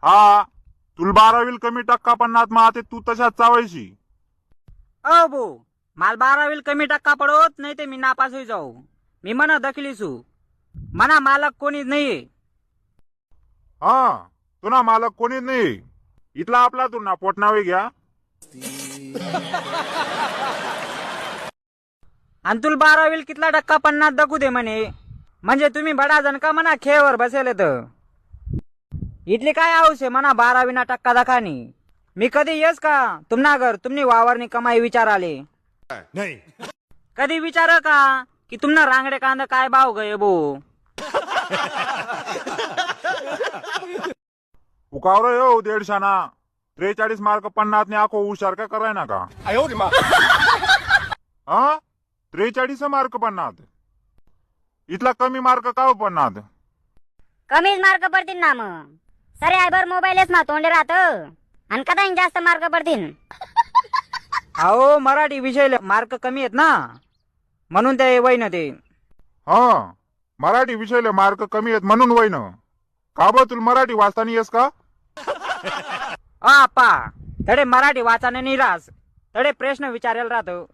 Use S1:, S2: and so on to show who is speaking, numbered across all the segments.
S1: हा तुला 12वीला कमी टक्का पडणार मग आता तू तशाच चावायची.
S2: अ भो माल 12वीला कमी टक्का पडोत नाही ते मी नापास होई जाऊ. मी म्हणा दखलीसू म्हणा मालक कोणीच नाहीये.
S1: हा तुना मालक कोणीच नाही. इथला आपला तू ना पोटनावे घ्या.
S2: आणि तुला 12वीला कितला टक्का पन्नास दखू दे म्हणे. म्हणजे तुम्ही बडा जण का म्हणा खेळवर बसेल तर इथली काय आवश्य म्हणा 12वीना टक्का दखानी. मी कधी येस का तुमना घर तुम्ही वावरनी कमाई विचार आले
S1: नाही
S2: कधी विचार का की तुमना रांगडे कांदा काय भाव गये भो.
S1: उकावर येऊ 150 43 मार्क 50 ने आखो हुशार का कराय ना का. हा 43 मार्क 50 इथला कमी मार्क का 50.
S3: कमीच मार्क पडतील ना मग. सरे आयबर मोबाईलच ना तोंडे राहत आणि कदा जास्त मार्क पडतील.
S2: अहो मराठी विषय मार्क कमी आहेत ना म्हणून ते वय न ते.
S1: हा मराठी विषयले मार्क कमी आहेत म्हणून वय न का बा तुला मराठी वाचताना येस का.
S2: आप्पा तडे मराठी वाचाने निरास तडे प्रश्न विचारेल राहतो.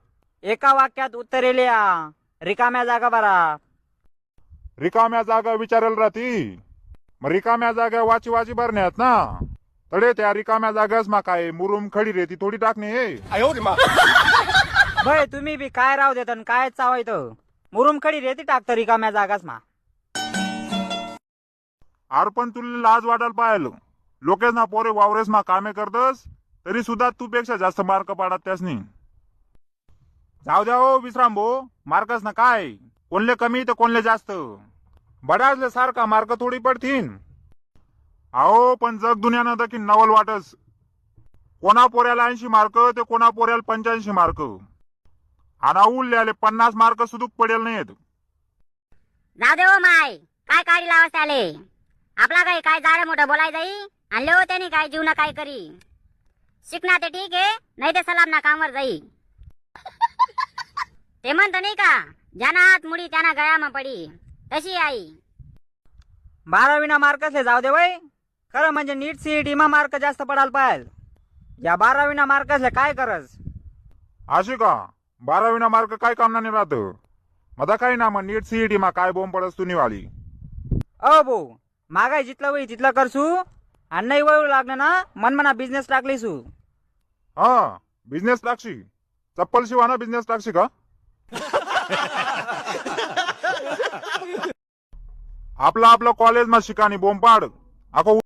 S2: एका वाक्यात उत्तर लिहा रिकाम्या जागा भरा.
S1: रिकाम्या जागा विचारायला राहती मग रिकाम्या जागा वाची वाची भरण्यात ना. तडे त्या रिकाम्या जागाच मा काय मुरुम खडी रेती थोडी टाकणे हे.
S2: भय तुम्ही बी काय राव देत आणि काय चावायत. मुरुम खडी रेती टाकत रिकाम्या जागाच मा.
S1: आर पण तुला लाज वाटायला पाहिलं. लोकेच ना पोरे वावरेस मा कामे करतस तरी सुद्धा तू पेक्षा जास्त मार्क पाडत त्यासनी. जाऊ द्या हो विश्राम भो मार्कच ना काय कोणले कमी तर कोणले जास्त. बडाजले सारखा मार्क थोडी पडतीन. अहो पण जग दुनियानं दखीन नवल वाटस. कोणा पोऱ्याला 80 मार्क ते कोणा पोऱ्याला 85 मार्क आणि उरलेले 50 मार्क सुद्धा पडेल नाहीत.
S3: जाऊ दे हो माय काय काढी लावस आले. आपला काही काय जाड मोठं बोलाय जाई आणि लेव त्याने काय जीवना काय करी. शिकणार ते ठीक आहे नाही ते सलाम ना कामवर जाई. ते म्हणत नाही का ज्याना हात मुडी त्यांना गळ्यामा पडी तशी आई.
S2: 12वीना मार्कसले जाऊ दे वय. खरं म्हणजे नीट सीईटी मा मार्क जास्त पडायला पाहिजे. या 12वीना मार्कसले काय करस.
S1: अशी का 12वीना मार्क काय कामना नाही राहत. मदा काही ना मग नीट सीईटी मा काय बोंब पडस तू निवाली.
S2: अ भो मागाय जितलं वय तिथलं करसू आणि नाही वळू लागलं ना मन मना बिझनेस टाकलीसू.
S1: हा बिझनेस टाकशी चप्पल शिवाना बिझनेस टाकशी का. आपला आपला कॉलेज मा शिकानी बोंब पाड. अको